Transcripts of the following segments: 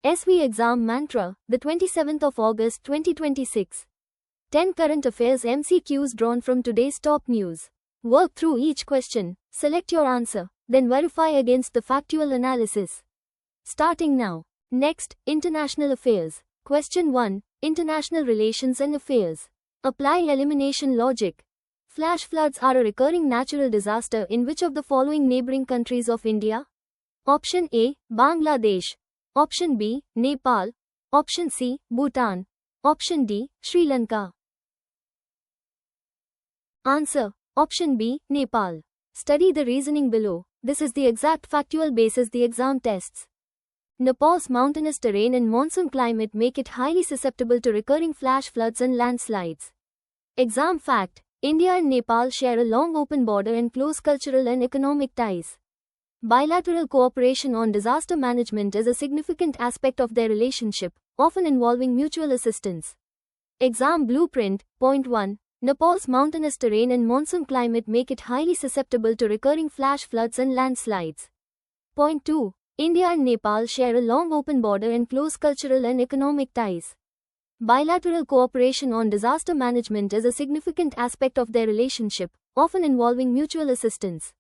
SV Exam Mantra, the 27th of August 2026. 10 current affairs MCQs drawn from today's top news. Work through each question, select your answer, then verify against the factual analysis. Starting now. Next, International Affairs. Question 1. International Relations and Affairs. Apply elimination logic. Flash floods are a recurring natural disaster in which of the following neighboring countries of India? Option A, Bangladesh. Option B, Nepal. Option C, Bhutan. Option D, Sri Lanka. Answer. Option B, Nepal. Study the reasoning below. This is the exact factual basis the exam tests. Nepal's mountainous terrain and monsoon climate make it highly susceptible to recurring flash floods and landslides. Exam fact. India and Nepal share a long open border and close cultural and economic ties. Bilateral cooperation on disaster management is a significant aspect of their relationship, often involving mutual assistance. Exam blueprint. Point 1. Nepal's mountainous terrain and monsoon climate make it highly susceptible to recurring flash floods and landslides. Point 2. India and Nepal share a long open border and close cultural and economic ties. Bilateral cooperation on disaster management is a significant aspect of their relationship, often involving mutual assistance.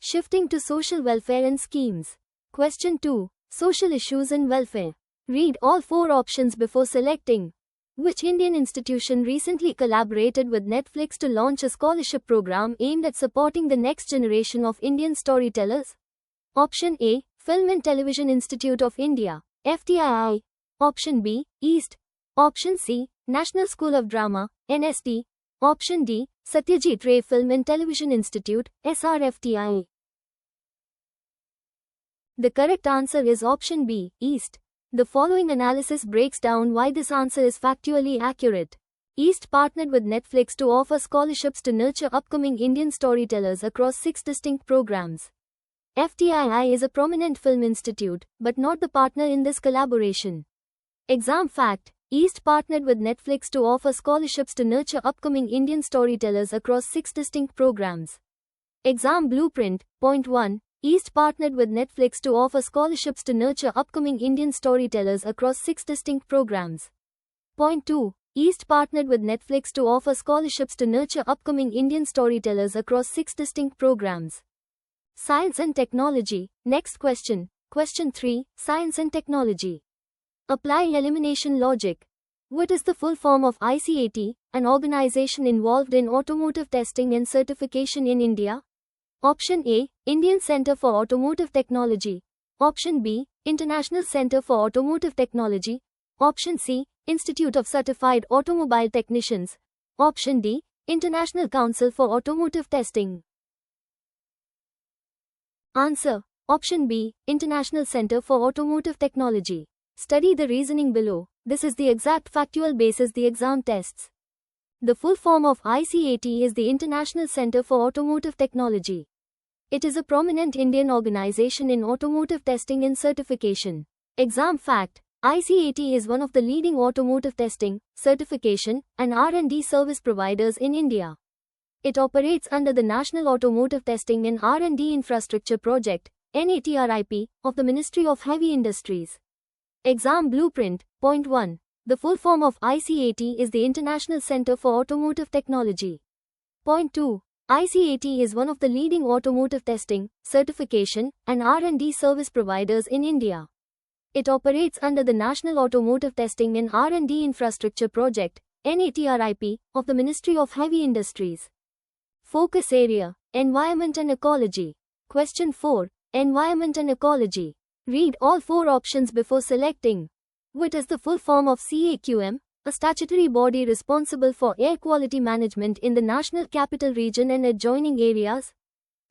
Shifting to social welfare and schemes. Question 2. Social issues and welfare. Read all 4 options before selecting. Which Indian institution recently collaborated with Netflix to launch a scholarship program aimed at supporting the next generation of Indian storytellers? Option A, Film and Television Institute of India, FTII. Option B, EAST. Option C, National School of Drama, NST. Option D, Satyajit Ray Film and Television Institute, SRFTI. The correct answer is option B, EAST. The following analysis breaks down why this answer is factually accurate. EAST partnered with Netflix to offer scholarships to nurture upcoming Indian storytellers across 6 distinct programs. FTII is a prominent film institute, but not the partner in this collaboration. Exam fact. EAST partnered with Netflix to offer scholarships to nurture upcoming Indian storytellers across 6 distinct programs. Exam blueprint. Point 1. EAST partnered with Netflix to offer scholarships to nurture upcoming Indian storytellers across 6 distinct programs. Point 2. EAST partnered with Netflix to offer scholarships to nurture upcoming Indian storytellers across 6 distinct programs. Science and technology. Next question. Question 3. Science and technology. Apply elimination logic. What is the full form of ICAT, an organization involved in automotive testing and certification in India? Option A, Indian Center for Automotive Technology. Option B, International Center for Automotive Technology. Option C, Institute of Certified Automobile Technicians. Option D, International Council for Automotive Testing. Answer. Option B, International Center for Automotive Technology. Study the reasoning below. This is the exact factual basis the exam tests. The full form of ICAT is the International Center for Automotive Technology. It is a prominent Indian organization in automotive testing and certification. Exam fact. ICAT is one of the leading automotive testing, certification, and R&D service providers in India. It operates under the National Automotive Testing and R&D Infrastructure Project, NATRIP, of the Ministry of Heavy Industries. Exam blueprint. Point 1. The full form of ICAT is the International Center for Automotive Technology. Point 2. ICAT is one of the leading automotive testing, certification, and R&D service providers in India. It operates under the National Automotive Testing and R&D Infrastructure Project, NATRIP, of the Ministry of Heavy Industries. Focus area. Environment and ecology. Question 4. Environment and ecology. Read all 4 options before selecting. What is the full form of CAQM, a statutory body responsible for air quality management in the National Capital Region and adjoining areas?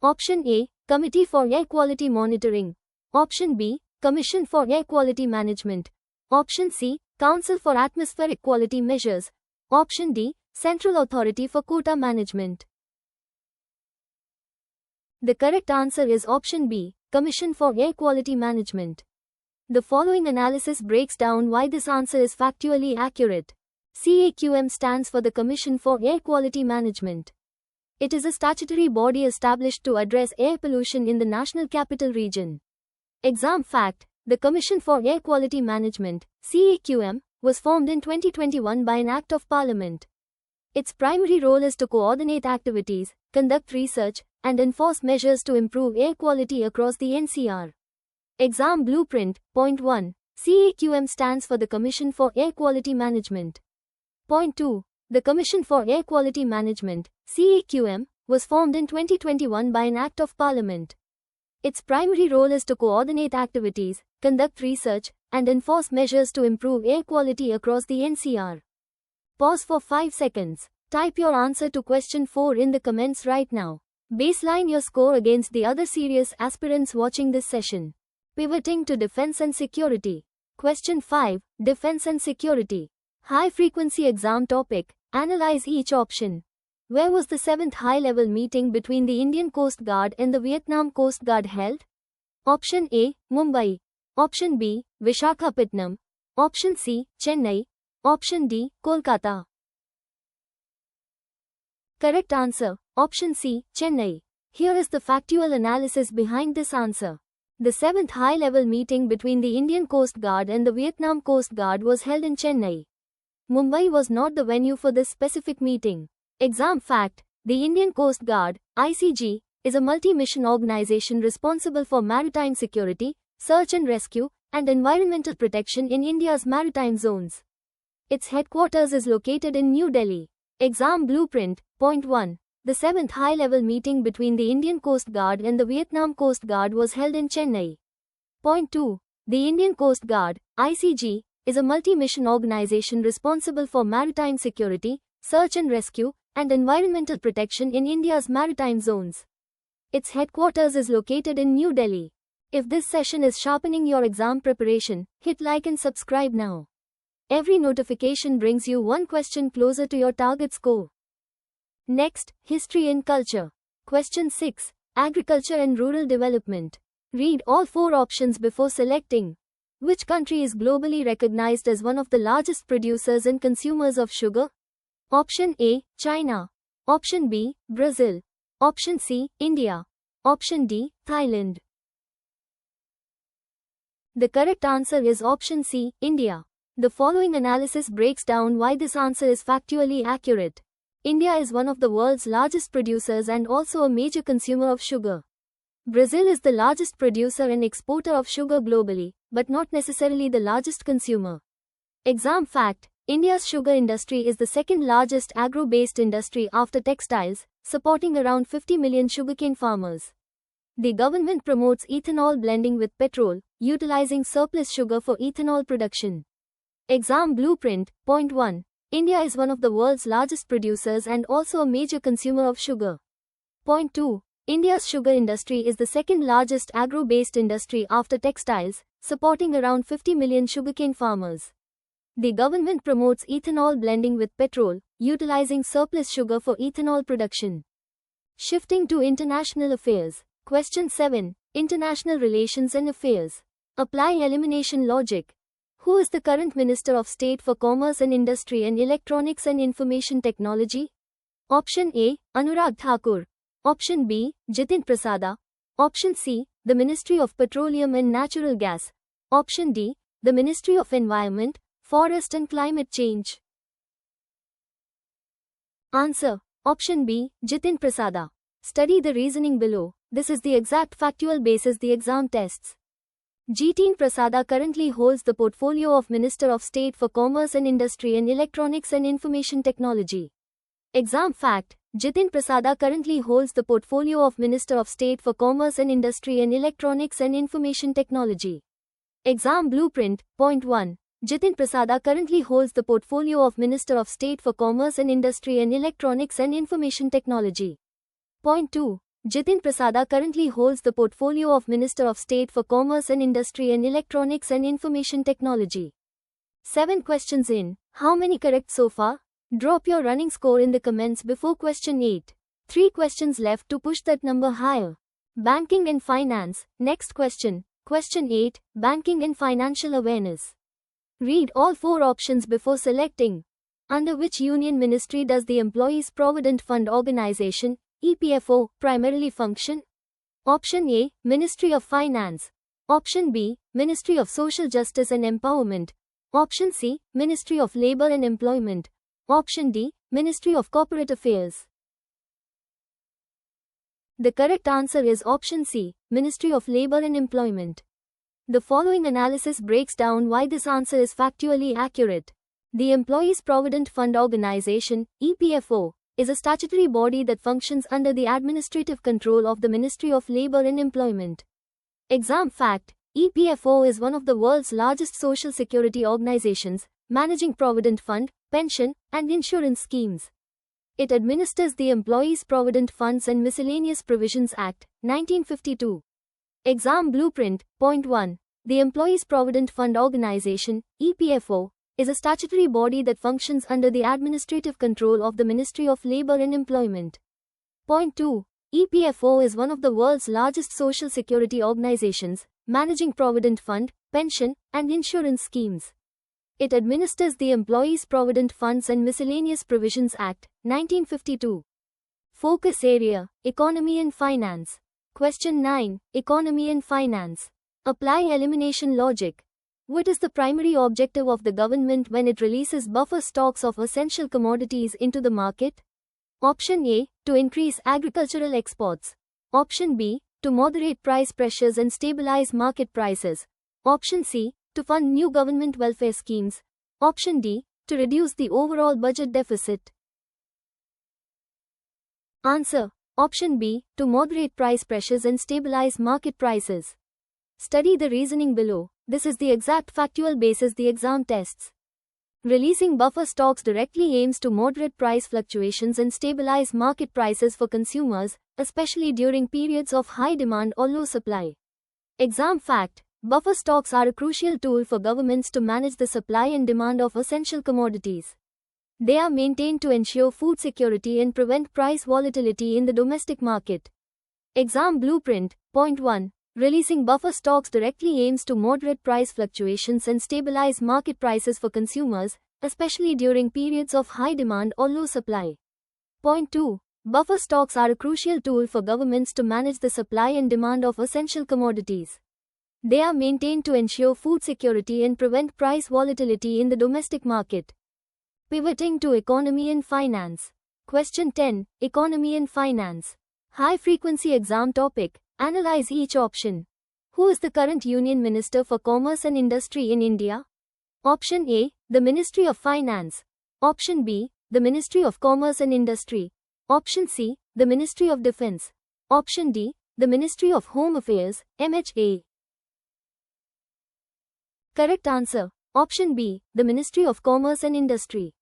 Option A, Committee for Air Quality Monitoring. Option B, Commission for Air Quality Management. Option C, Council for Atmospheric Quality Measures. Option D, Central Authority for Quota Management. The correct answer is option B, Commission for Air Quality Management. The following analysis breaks down why this answer is factually accurate. CAQM stands for the Commission for Air Quality Management. It is a statutory body established to address air pollution in the National Capital Region. Exam fact. The Commission for Air Quality Management, CAQM, was formed in 2021 by an Act of Parliament. Its primary role is to coordinate activities, conduct research, and enforce measures to improve air quality across the NCR. Exam Blueprint. Point 1. CAQM stands for the Commission for Air Quality Management. Point 2. The Commission for Air Quality Management, CAQM, was formed in 2021 by an Act of Parliament. Its primary role is to coordinate activities, conduct research, and enforce measures to improve air quality across the NCR. Pause for 5 seconds. Type your answer to question 4 in the comments right now. Baseline your score against the other serious aspirants watching this session. Pivoting to Defense and Security. Question 5. Defense and Security. High-frequency exam topic. Analyze each option. Where was the 7th high-level meeting between the Indian Coast Guard and the Vietnam Coast Guard held? Option A. Mumbai. Option B. Visakhapatnam. Option C. Chennai. Option D. Kolkata. Correct answer. Option C. Chennai. Here is the factual analysis behind this answer. The 7th high-level meeting between the Indian Coast Guard and the Vietnam Coast Guard was held in Chennai. Mumbai was not the venue for this specific meeting. Exam fact: the Indian Coast Guard, ICG, is a multi-mission organization responsible for maritime security, search and rescue, and environmental protection in India's maritime zones. Its headquarters is located in New Delhi. Exam Blueprint. Point 1. The 7th high-level meeting between the Indian Coast Guard and the Vietnam Coast Guard was held in Chennai. Point 2. The Indian Coast Guard, ICG, is a multi-mission organization responsible for maritime security, search and rescue, and environmental protection in India's maritime zones. Its headquarters is located in New Delhi. If this session is sharpening your exam preparation, hit like and subscribe now. Every notification brings you one question closer to your target score. Next, History and Culture. Question 6. Agriculture and Rural Development. Read all 4 options before selecting. Which country is globally recognized as one of the largest producers and consumers of sugar? Option A. China. Option B. Brazil. Option C. India. Option D. Thailand. The correct answer is option C. India. The following analysis breaks down why this answer is factually accurate. India is one of the world's largest producers and also a major consumer of sugar. Brazil is the largest producer and exporter of sugar globally, but not necessarily the largest consumer. Exam fact: India's sugar industry is the second largest agro-based industry after textiles, supporting around 50 million sugarcane farmers. The government promotes ethanol blending with petrol, utilizing surplus sugar for ethanol production. Exam Blueprint. Point 1. India is one of the world's largest producers and also a major consumer of sugar. Point 2. India's sugar industry is the second largest agro-based industry after textiles, supporting around 50 million sugarcane farmers. The government promotes ethanol blending with petrol, utilizing surplus sugar for ethanol production. Shifting to International Affairs. Question 7. International Relations and Affairs. Apply elimination logic. Who is the current Minister of State for Commerce and Industry and Electronics and Information Technology? Option A. Anurag Thakur. Option B. Jitin Prasada. Option C. The Ministry of Petroleum and Natural Gas. Option D. The Ministry of Environment, Forest and Climate Change. Answer. Option B. Jitin Prasada. Study the reasoning below. This is the exact factual basis the exam tests. Jitin Prasada currently holds the portfolio of Minister of State for Commerce and Industry and Electronics and Information Technology. Exam fact: Jitin Prasada currently holds the portfolio of Minister of State for Commerce and Industry and Electronics and Information Technology. Exam Blueprint. Point 1. Jitin Prasada currently holds the portfolio of Minister of State for Commerce and Industry and Electronics and Information Technology. Point 2. Jitin Prasada currently holds the portfolio of Minister of State for Commerce and Industry and Electronics and Information Technology. 7 questions in. How many correct so far? Drop your running score in the comments before question 8. 3 questions left to push that number higher. Banking and Finance. Next question. Question 8. Banking and Financial Awareness. Read all 4 options before selecting. Under which union ministry does the Employees Provident Fund Organization, EPFO, primarily function? Option A. Ministry of Finance. Option B, Ministry of Social Justice and Empowerment. Option C, Ministry of Labor and Employment. Option D, Ministry of Corporate Affairs. The correct answer is option C, Ministry of Labor and Employment. The following analysis breaks down why this answer is factually accurate. The Employees Provident Fund Organization, EPFO, is a statutory body that functions under the administrative control of the Ministry of Labor and Employment. Exam fact: EPFO is one of the world's largest social security organizations, managing provident fund, pension, and insurance schemes. It administers the Employees Provident Funds and Miscellaneous Provisions Act, 1952. Exam blueprint. Point 1. The Employees Provident Fund Organization, EPFO, is a statutory body that functions under the administrative control of the Ministry of Labor and Employment. Point 2. EPFO is one of the world's largest social security organizations, managing provident fund, pension, and insurance schemes. It administers the Employees Provident Funds and Miscellaneous Provisions Act, 1952. Focus area: Economy and Finance. Question 9. Economy and Finance. Apply elimination logic. What is the primary objective of the government when it releases buffer stocks of essential commodities into the market? Option A, to increase agricultural exports. Option B, to moderate price pressures and stabilize market prices. Option C, to fund new government welfare schemes. Option D, to reduce the overall budget deficit. Answer: Option B, to moderate price pressures and stabilize market prices. Study the reasoning below. This is the exact factual basis the exam tests. Releasing buffer stocks directly aims to moderate price fluctuations and stabilize market prices for consumers, especially during periods of high demand or low supply. Exam fact: buffer stocks are a crucial tool for governments to manage the supply and demand of essential commodities. They are maintained to ensure food security and prevent price volatility in the domestic market. Exam blueprint. Point 1. Releasing buffer stocks directly aims to moderate price fluctuations and stabilize market prices for consumers, especially during periods of high demand or low supply. Point 2. Buffer stocks are a crucial tool for governments to manage the supply and demand of essential commodities. They are maintained to ensure food security and prevent price volatility in the domestic market. Pivoting to Economy and Finance. Question 10. Economy and Finance. High-frequency exam topic. Analyze each option. Who is the current Union Minister for Commerce and Industry in India? Option A, the Ministry of Finance. Option B, the Ministry of Commerce and Industry. Option C, the Ministry of Defense. Option D, the Ministry of Home Affairs, MHA. Correct answer: Option B, the Ministry of Commerce and Industry.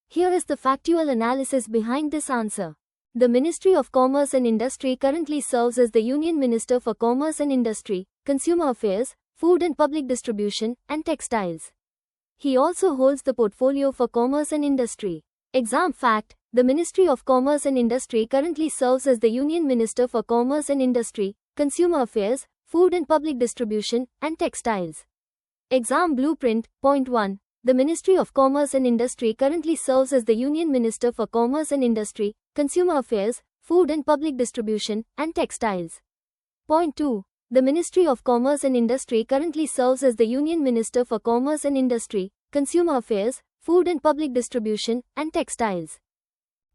Here is the factual analysis behind this answer. The Ministry of Commerce and Industry currently serves as the Union Minister for Commerce and Industry, Consumer Affairs, Food and Public Distribution, and Textiles. He also holds the portfolio for Commerce and Industry. Exam fact: the Ministry of Commerce and Industry currently serves as the Union Minister for Commerce and Industry, Consumer Affairs, Food and Public Distribution, and Textiles. Exam blueprint. Point 1. The Ministry of Commerce and Industry currently serves as the Union Minister for Commerce and Industry, Consumer Affairs, Food and Public Distribution, and Textiles. Point 2. The Ministry of Commerce and Industry currently serves as the Union Minister for Commerce and Industry, Consumer Affairs, Food and Public Distribution, and Textiles.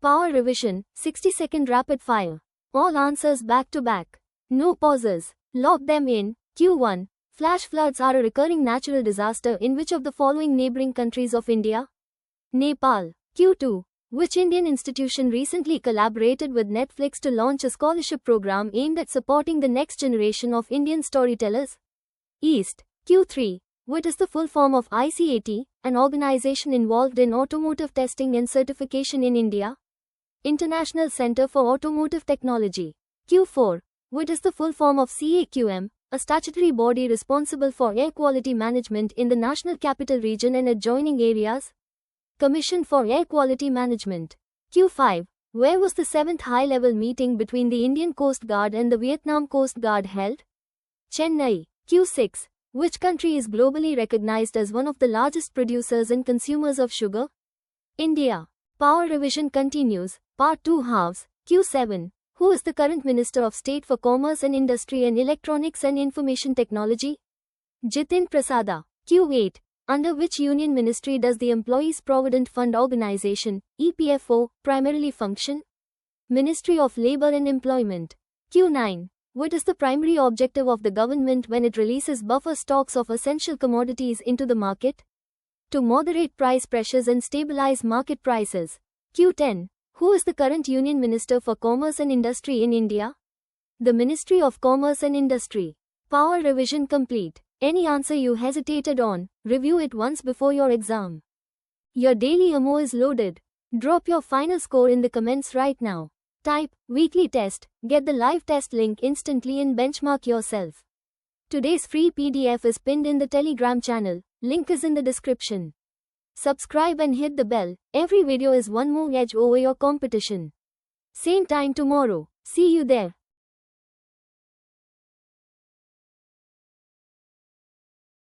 Power revision, 60-second rapid fire. All answers back to back. No pauses. Lock them in. Q1. Flash floods are a recurring natural disaster in which of the following neighboring countries of India? Nepal. Q2. Which Indian institution recently collaborated with Netflix to launch a scholarship program aimed at supporting the next generation of Indian storytellers? East. Q3. What is the full form of ICAT, an organization involved in automotive testing and certification in India? International Center for Automotive Technology. Q4. What is the full form of CAQM, a statutory body responsible for air quality management in the National Capital Region and adjoining areas? Commission for Air Quality Management. Q5. Where was the 7th high-level meeting between the Indian Coast Guard and the Vietnam Coast Guard held? Chennai. Q6. Which country is globally recognized as one of the largest producers and consumers of sugar? India. Power revision continues. Part 2 halves. Q7. Who Who is the current Minister of State for Commerce and Industry and Electronics and Information Technology? Jitin Prasada. Q8. Under which union ministry does the Employees Provident Fund Organization, EPFO, primarily function? Ministry of Labour and Employment. Q9. What is the primary objective of the government when it releases buffer stocks of essential commodities into the market? To moderate price pressures and stabilize market prices. Q10. Who is the current Union Minister for Commerce and Industry in India? The Ministry of Commerce and Industry. Power revision complete. Any answer you hesitated on, review it once before your exam. Your daily AMO is loaded. Drop your final score in the comments right now. Type weekly test, get the live test link instantly and benchmark yourself. Today's free PDF is pinned in the Telegram channel, link is in the description. Subscribe and hit the bell, every video is one more edge over your competition. Same time tomorrow, see you there.